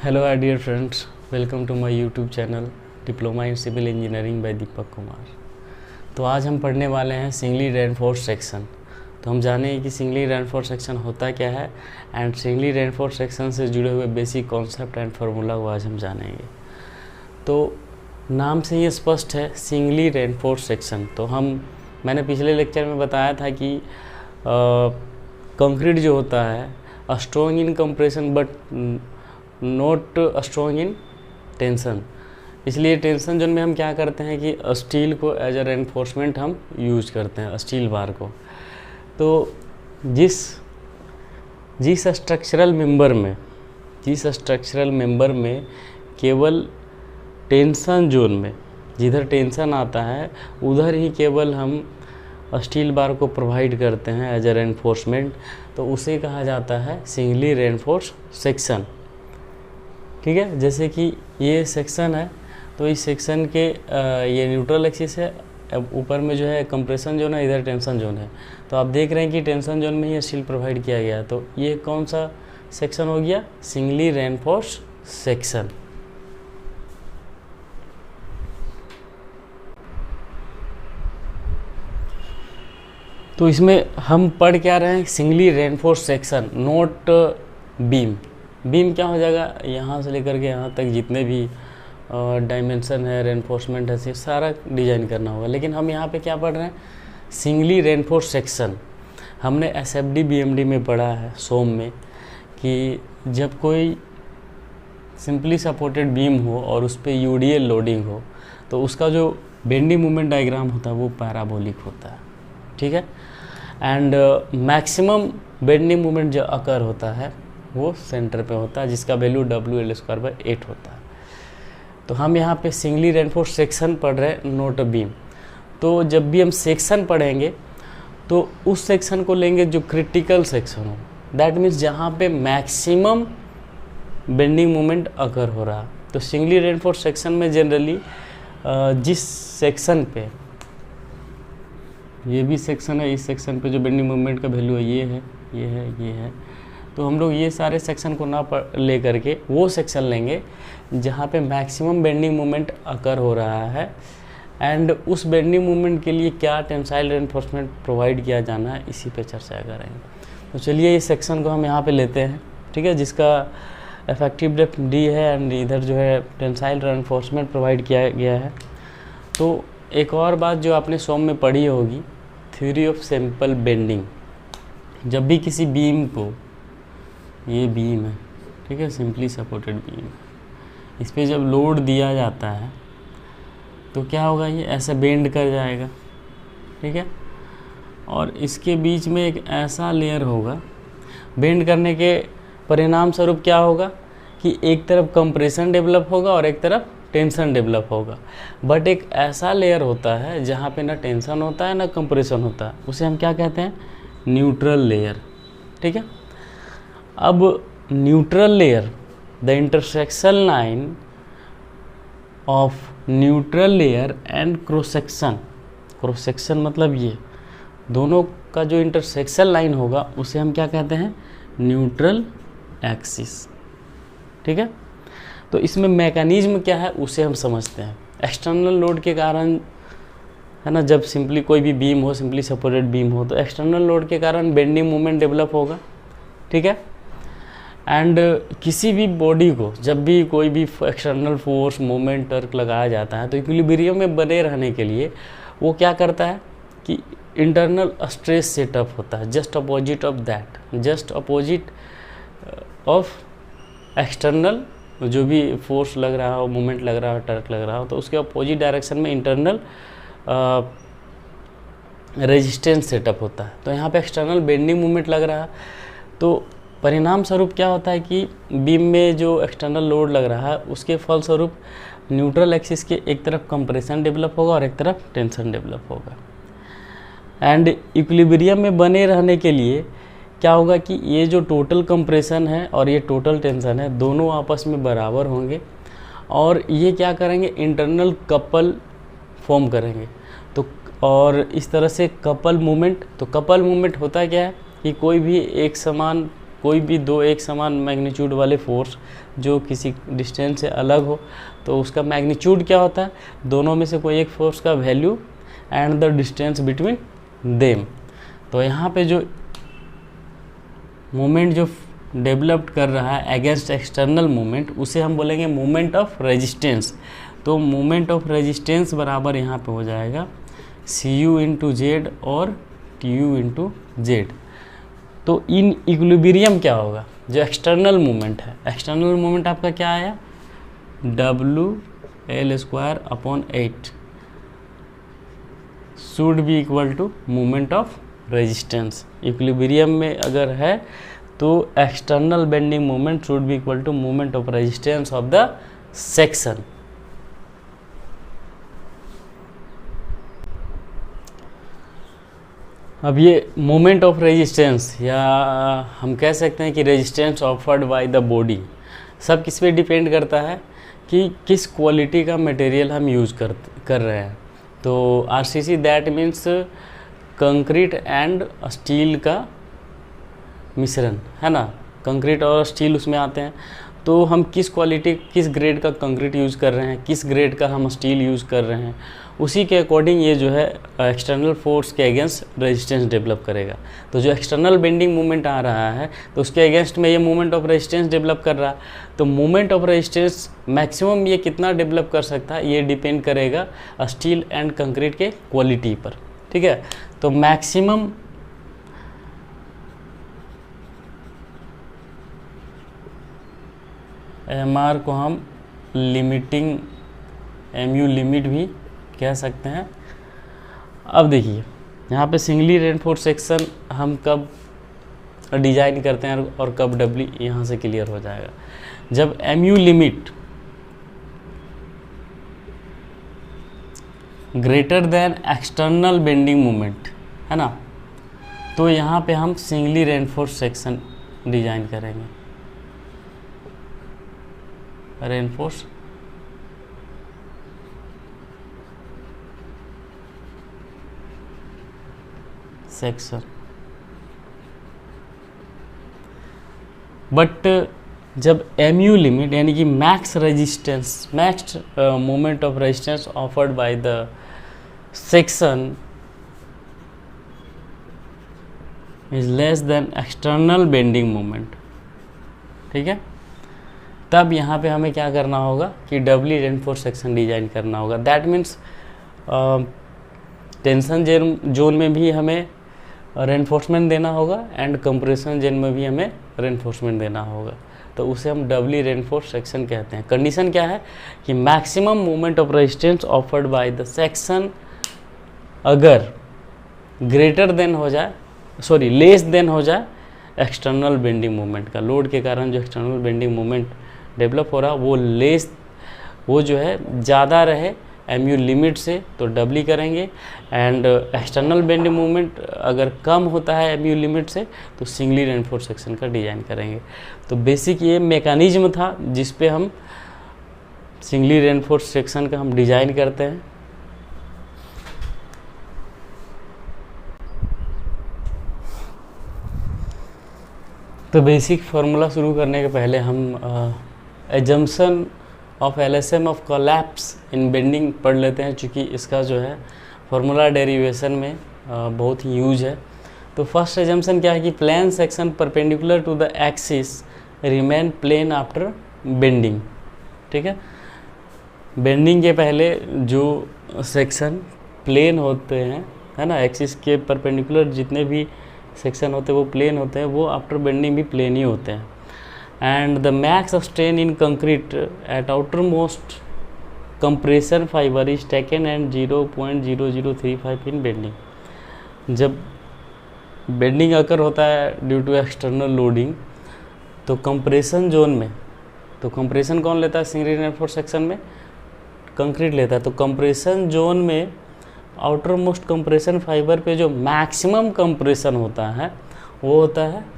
Hello dear friends, welcome to my YouTube channel diploma in civil engineering by Deepak Kumar. तो आज हम पढ़ने वाले हैं सिंगली रेनफोर्स सेक्शन। तो हम जानेंगे कि सिंगली रेनफोर्स सेक्शन होता क्या है एंड सिंगली रेनफोर्स सेक्शन से जुड़े हुए बेसिक कॉन्सेप्ट एंड फार्मूला को आज हम जानेंगे। तो नाम से ये स्पष्ट है, सिंगली रेनफोर्स सेक्शन। तो मैंने पिछले लेक्चर में बताया था कि कंक्रीट जो होता है strong in compression but not strong in tension. इसलिए टेंशन जोन में हम क्या करते हैं कि स्टील को एज अ रेनफोर्समेंट हम यूज करते हैं, स्टील बार को। तो जिस स्ट्रक्चरल मेंबर में केवल टेंशन जोन में जिधर टेंशन आता है उधर ही केवल हम स्टील बार को प्रोवाइड करते हैं एज अ रेनफोर्समेंट, तो उसे कहा जाता है सिंगली रेनफोर्स सेक्शन। ठीक है, जैसे कि ये सेक्शन है, तो इस सेक्शन के ये न्यूट्रल एक्सिस है, ऊपर में जो है कंप्रेशन जोन है, इधर टेंशन जोन है। तो आप देख रहे हैं कि टेंशन जोन में ही स्टील प्रोवाइड किया गया है। तो ये कौन सा सेक्शन हो गया? Singly reinforce section. तो इसमें हम पढ़ क्या रहे हैं? Singly reinforce section, note beam. Beam क्या हो जाएगा? यहाँ से लेकर के यहाँ तक जितने भी डायमेंशन है, रेनफोर्समेंट है, सारा डिजाइन करना होगा। लेकिन हम यहाँ पे क्या पढ़ रहे हैं? Singly reinforce section. हमने एसएफडी बीएमडी में पढ़ा है सोम में कि जब कोई सिंपली सपोर्टेड बीम हो और उस पर यूडीएल लोडिंग हो तो उसका जो बेंडिंग मोमेंट डायग्राम होता है वो पैराबोलिक होता है। ठीक है, एंड मैक्सिमम बेंडिंग मोमेंट जो अकर होता है वो सेंटर पे होता है, जिसका वैल्यू WL²/8 होता है। तो हम यहाँ पे सिंगली रेनफोर्स सेक्शन पढ़ रहे हैं, नोट बीम। तो जब भी हम सेक्शन पढ़ेंगे तो उस सेक्शन को लेंगे जो क्रिटिकल सेक्शन हो, दैट मीन्स जहाँ पे मैक्सिमम बेंडिंग मोमेंट अकर हो रहा। तो सिंगली रेनफोर्स सेक्शन में जनरली जिस सेक्शन पे, ये भी सेक्शन है, इस सेक्शन पे जो बेंडिंग मोमेंट का वैल्यू है ये है, ये है, ये है, तो हम लोग ये सारे सेक्शन को ना ले करके वो सेक्शन लेंगे जहाँ पे मैक्सिमम बेंडिंग मोमेंट अकर हो रहा है एंड उस बेंडिंग मोमेंट के लिए क्या टेंसाइल रेनफोर्समेंट प्रोवाइड किया जाना है, इसी पे चर्चा करेंगे। तो चलिए इस सेक्शन को हम यहाँ पे लेते हैं। ठीक है, जिसका इफेक्टिव डेप्थ D है एंड इधर जो है टेंसाइल रेनफोर्समेंट प्रोवाइड किया गया है। तो एक और बात जो आपने सोम में पढ़ी होगी, थ्योरी ऑफ सिंपल बेंडिंग। जब भी किसी बीम को, ये बीम है, ठीक है, सिंपली सपोर्टेड बीम, इस पे जब लोड दिया जाता है तो क्या होगा? ये ऐसे बेंड कर जाएगा। ठीक है, और इसके बीच में एक ऐसा लेयर होगा, बेंड करने के परिणाम स्वरूप क्या होगा कि एक तरफ कंप्रेशन डेवलप होगा और एक तरफ टेंशन डेवलप होगा। बट एक ऐसा लेयर होता है जहाँ पे ना टेंशन होता है ना कंप्रेशन होता है, उसे हम क्या कहते हैं? Neutral layer. ठीक है, अब neutral layer, the intersection line of neutral layer and cross section, cross section मतलब ये दोनों का जो इंटरसेक्शन लाइन होगा उसे हम क्या कहते हैं? Neutral axis. ठीक है, तो इसमें मैकेनिज्म क्या है उसे हम समझते हैं। एक्सटर्नल लोड के कारण है ना, जब सिंपली कोई भी बीम हो, सिंपली सपोर्टेड बीम हो, तो एक्सटर्नल लोड के कारण बेंडिंग मोमेंट डेवलप होगा। ठीक है, एंड किसी भी बॉडी को जब भी कोई भी एक्सटर्नल फोर्स, मोमेंट, टर्क लगाया जाता है तो इक्विलिब्रियम में बने रहने के लिए वो क्या करता है कि इंटरनल स्ट्रेस सेटअप होता है, just opposite of that, just opposite of external जो भी फोर्स लग रहा हो, मोमेंट लग रहा हो, टर्क लग रहा हो, तो उसके अपोजिट डायरेक्शन में इंटरनल रेजिस्टेंस सेटअप होता है। तो यहाँ पे एक्सटर्नल बेंडिंग मोमेंट लग रहा है, तो परिणाम स्वरूप क्या होता है कि बीम में जो एक्सटर्नल लोड लग रहा है उसके फलस्वरूप न्यूट्रल एक्सिस के एक तरफ कंप्रेशन डेवलप होगा और एक तरफ टेंशन डेवलप होगा। एंड इक्विलिब्रियम में बने रहने के लिए क्या होगा कि ये जो टोटल कंप्रेशन है और ये टोटल टेंशन है दोनों आपस में बराबर होंगे और ये क्या करेंगे? इंटरनल कपल फॉर्म करेंगे। तो और इस तरह से कपल मूवमेंट, तो कपल मूवमेंट होता क्या है कि कोई भी एक समान कोई भी दो एक समान मैग्नीट्यूड वाले फोर्स जो किसी डिस्टेंस से अलग हो तो उसका मैग्नीट्यूड क्या होता है, दोनों में से कोई एक फोर्स का value and the distance between them. तो यहाँ पे जो मोमेंट जो डेवलप्ड कर रहा है अगेंस्ट एक्सटर्नल मोमेंट उसे हम बोलेंगे मोमेंट ऑफ रेजिस्टेंस। तो मोमेंट ऑफ रेजिस्टेंस बराबर यहाँ पे हो जाएगा सी यू इंटू जेड और टी यू इंटू जेड। तो इन इक्विलिब्रियम क्या होगा, जो एक्सटर्नल मोमेंट है, एक्सटर्नल मोमेंट आपका क्या आया WL²/8 should be equal to moment of resistance. Equilibrium में अगर है तो external bending moment should be equal to moment of resistance of the section. अब ये मोमेंट ऑफ रेजिस्टेंस या हम कह सकते हैं कि resistance offered by the body सब किस पे डिपेंड करता है कि किस क्वालिटी का मटेरियल हम यूज़ कर रहे हैं। तो RCC that means concrete and steel का मिश्रण है ना, कंक्रीट और स्टील उसमें आते हैं। तो हम किस क्वालिटी किस ग्रेड का कंक्रीट यूज़ कर रहे हैं, किस ग्रेड का हम स्टील यूज़ कर रहे हैं, उसी के अकॉर्डिंग ये जो है एक्सटर्नल फोर्स के अगेंस्ट रेजिस्टेंस डेवलप करेगा। तो जो एक्सटर्नल बेंडिंग मोमेंट आ रहा है तो उसके अगेंस्ट में ये मोमेंट ऑफ रेजिस्टेंस डेवलप कर रहा है। तो मोमेंट ऑफ रेजिस्टेंस मैक्सिमम ये कितना डेवलप कर सकता है ये डिपेंड करेगा स्टील एंड कंक्रीट के क्वालिटी पर, ठीक है। तो मैक्सिमम एमआर को हम लिमिटिंग एमयू लिमिट भी कह सकते हैं। अब देखिए यहाँ पे सिंगली रेनफोर्स सेक्शन हम कब डिजाइन करते हैं और कब डब्ल्यू यहाँ से क्लियर हो जाएगा, जब MU limit greater than external bending moment है ना, तो यहाँ पे हम सिंगली रेनफोर्स सेक्शन डिजाइन करेंगे। रेनफोर्स सेक्शन, बट जब एमयू लिमिट यानी कि max resistance max moment of resistance offered by the section is less than external bending moment, ठीक है, तब यहाँ पे हमें क्या करना होगा कि डबली रेनफोर्स सेक्शन डिजाइन करना होगा। दैट मीन्स टेंशन जोन में भी हमें रेनफोर्समेंट देना होगा एंड कंप्रेशन जोन में भी हमें रेनफोर्समेंट देना होगा। तो उसे हम डबली रेनफोर्स सेक्शन कहते हैं। कंडीशन क्या है कि maximum moment of resistance offered by the section अगर ग्रेटर देन हो जाए लेस देन हो जाए एक्सटर्नल बेंडिंग मोमेंट का, लोड के कारण जो एक्सटर्नल बेंडिंग मोमेंट डेवलप हो रहा वो जो है ज़्यादा रहे एमयू लिमिट से तो डबली करेंगे, एंड एक्सटर्नल बेंडिंग मोमेंट अगर कम होता है एमयू लिमिट से तो सिंगली रेनफोर्स सेक्शन का डिज़ाइन करेंगे। तो बेसिक ये मैकेनिज्म था जिस पे हम सिंगली रेनफोर्स सेक्शन का हम डिज़ाइन करते हैं। तो बेसिक फार्मूला शुरू करने के पहले हम assumption of LSM of collapse in bending पढ़ लेते हैं, क्योंकि इसका जो है फार्मूला डेरिवेशन में बहुत ही यूज है। तो फर्स्ट एजम्पशन क्या है कि plane section perpendicular to the axis remain plane after bending, ठीक है। बेंडिंग के पहले जो सेक्शन प्लेन होते हैं है ना, एक्सिस के परपेंडिकुलर जितने भी सेक्शन होते हैं वो प्लेन होते हैं, वो आफ्टर बेंडिंग भी प्लेन ही होते हैं। And the max strain in concrete eight outer most compression fibre is taken and 0.0035 in bending. जब बेंडिंग अकर होता है ड्यू टू एक्सटर्नल लोडिंग तो कंप्रेशन जोन में, तो कंप्रेशन कौन लेता है सिंगल रेनफोर्स सेक्शन में, कंक्रीट लेता है। तो कंप्रेशन जोन में आउटर मोस्ट कंप्रेशन फाइबर पे जो मैक्सिमम कंप्रेशन होता है वो होता है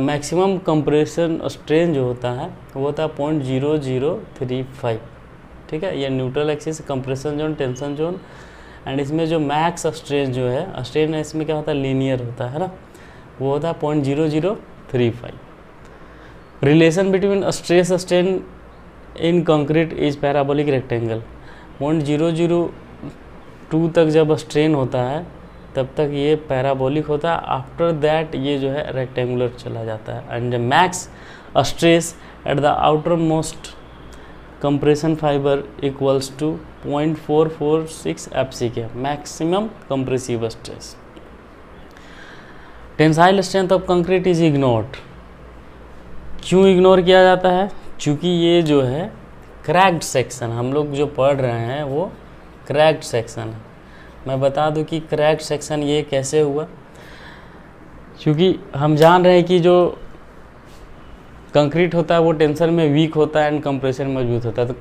मैक्सिमम कंप्रेशन स्ट्रेन जो होता है वो होता है 0.0035, ठीक है। ये neutral axis compression zone tension zone, and इसमें जो मैक्स स्ट्रेन जो है स्ट्रेन है इसमें क्या होता है लीनियर होता है ना, वो होता है 0.0035। Relation between stress strain in concrete is parabolic rectangle. 0.002 तक जब स्ट्रेन होता है तब तक ये पैराबोलिक होता है, आफ्टर दैट ये जो है रेक्टेंगुलर चला जाता है। And max stress at the outermost compression fibre equals to 0.446 FCK, maximum compressive stress. Tensile strength of concrete is ignored. क्यों इग्नोर किया जाता है? क्योंकि ये जो है क्रैक्ड सेक्शन, हम लोग जो पढ़ रहे हैं वो क्रैक्ड सेक्शन है। मैं बता दूं कि क्रैक्ड सेक्शन ये कैसे हुआ, क्योंकि हम जान रहे हैं कि जो कंक्रीट होता है वो टेंशन में वीक होता है एंड कंप्रेशन में मजबूत होता है। तो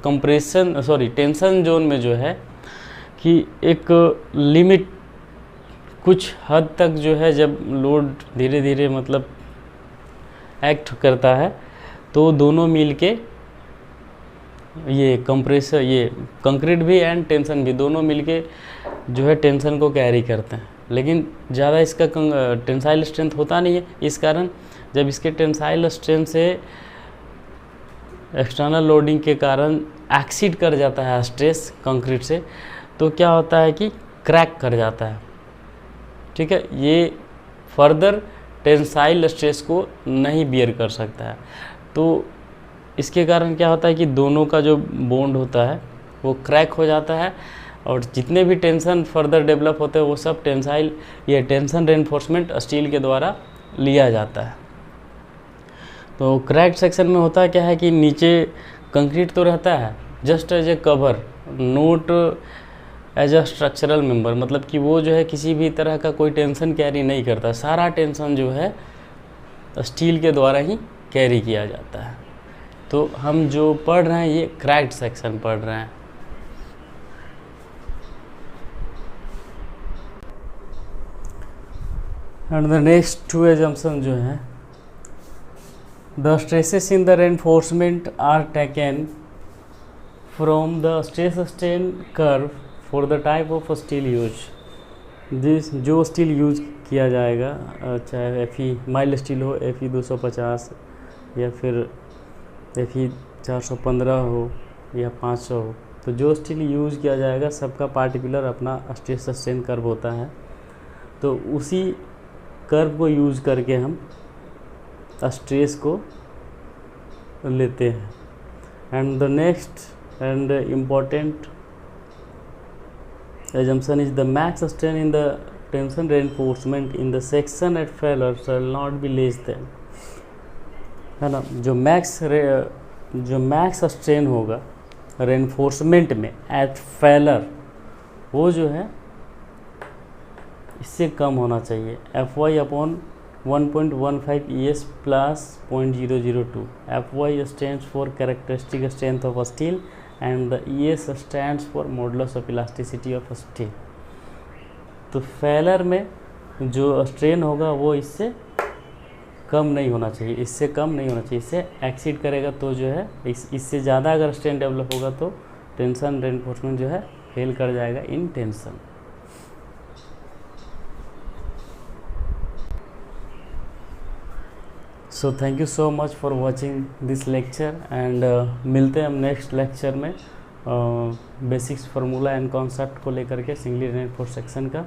टेंशन जोन में जो है कि एक लिमिट कुछ हद तक जो है जब लोड धीरे धीरे मतलब एक्ट करता है तो दोनों मिलके ये कंप्रेसर, ये कंक्रीट भी एंड टेंशन भी दोनों मिलके जो है टेंशन को कैरी करते हैं। लेकिन ज़्यादा इसका टेंसाइल स्ट्रेंथ होता नहीं है, इस कारण जब इसके टेंसाइल स्ट्रेंथ से एक्सटर्नल लोडिंग के कारण एक्सीड कर जाता है स्ट्रेस कंक्रीट से, तो क्या होता है कि क्रैक कर जाता है। ठीक है, ये फर्दर टेंसाइल स्ट्रेस को नहीं बियर कर सकता है। तो इसके कारण क्या होता है कि दोनों का जो बॉन्ड होता है वो क्रैक हो जाता है, और जितने भी टेंशन फर्दर डेवलप होते हैं वो सब टेंशन रेनफोर्समेंट स्टील के द्वारा लिया जाता है। तो क्रैक्ड सेक्शन में होता क्या है कि नीचे कंक्रीट तो रहता है just as a cover, not as a structural member, मतलब कि वो जो है किसी भी तरह का कोई टेंशन कैरी नहीं करता, सारा टेंशन जो है स्टील के द्वारा ही कैरी किया जाता है। तो हम जो पढ़ रहे हैं ये क्रैक्ड सेक्शन पढ़ रहे हैं। And the next two assumption जो है, the stresses in the reinforcement are taken from the stress strain curve for the type of steel use. जो स्टील यूज किया जाएगा, चाहे FE माइल्ड स्टील हो, FE 250 या फिर FE 415 हो या 500 हो, तो जो स्टील यूज किया जाएगा सबका पार्टिकुलर अपना स्ट्रेस स्ट्रेन कर्व होता है। तो उसी कर्व को यूज करके हम स्ट्रेस को लेते हैं। And the next and important assumption is the max strain in the tension reinforcement in the section at failure shall not be less than, है ना। जो मैक्स स्ट्रेन होगा रेनफोर्समेंट में एट फेलर, वो जो है इससे कम होना चाहिए। FY/1.15 ES plus 0.002। FY stands for characteristic strength of steel and the ES stands for modulus of elasticity of steel। तो फेलर में जो स्ट्रेन होगा वो इससे कम नहीं होना चाहिए, इससे कम नहीं होना चाहिए, इससे एक्सीड करेगा तो जो है इससे ज़्यादा अगर स्ट्रेन डेवलप होगा तो टेंशन रेनफोर्समेंट जो है फेल कर जाएगा in tension. So thank you so much for watching this lecture and मिलते हैं हम नेक्स्ट लेक्चर में बेसिक्स फार्मूला एंड कॉन्सेप्ट को लेकर के सिंगली रेनफोर्स्ड सेक्शन का।